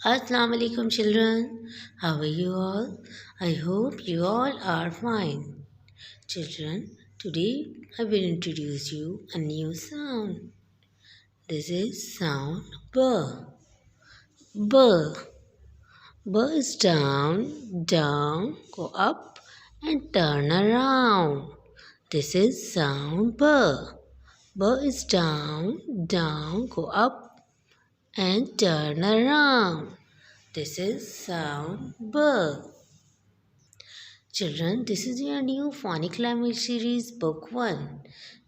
Assalamu alaikum children. How are you all? I hope you all are fine. Children, today I will introduce you a new sound. This is sound B. B. B is down, down, go up and turn around. This is sound B. B is down, down, go up and turn around. This is sound B. Children, this is your new phonic language series book 1.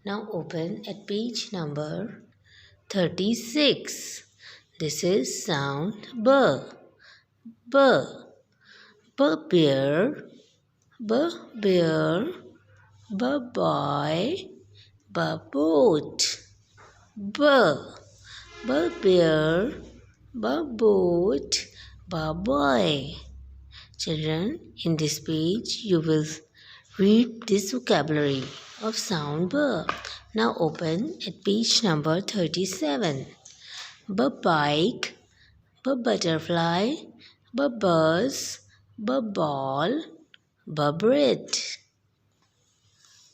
Now open at page number 36. This is sound B. B. B bear. B bear. B boy. B boat. B. B bear. B boat. B boy. Children, in this page you will read this vocabulary of sound B. Now open at page number 37. B bike, B butterfly, B bus, B ball, B bread.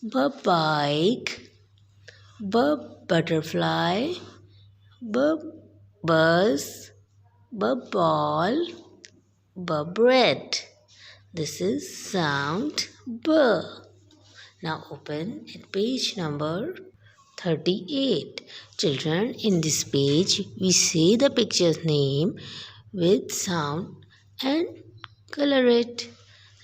B bike, B butterfly, B bus, B ball, B bread. This is sound B. Now open at page number 38. Children, in this page we say the picture's name with sound and color it.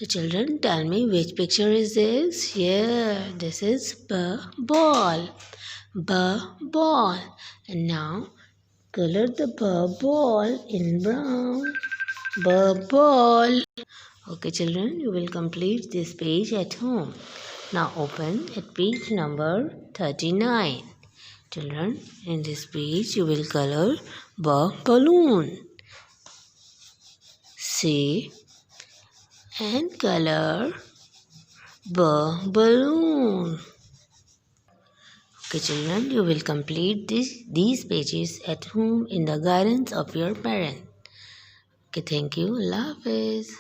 The children, tell me which picture is this? Here, this is B ball. B ball. And now color the B ball in brown. B ball. Okay children, you will complete this page at home. Now open at page number 39. Children, in this page you will color balloon. Say and color balloon. Okay children, you will complete these pages at home in the guidance of your parent. Okay, thank you. Allah Hafiz.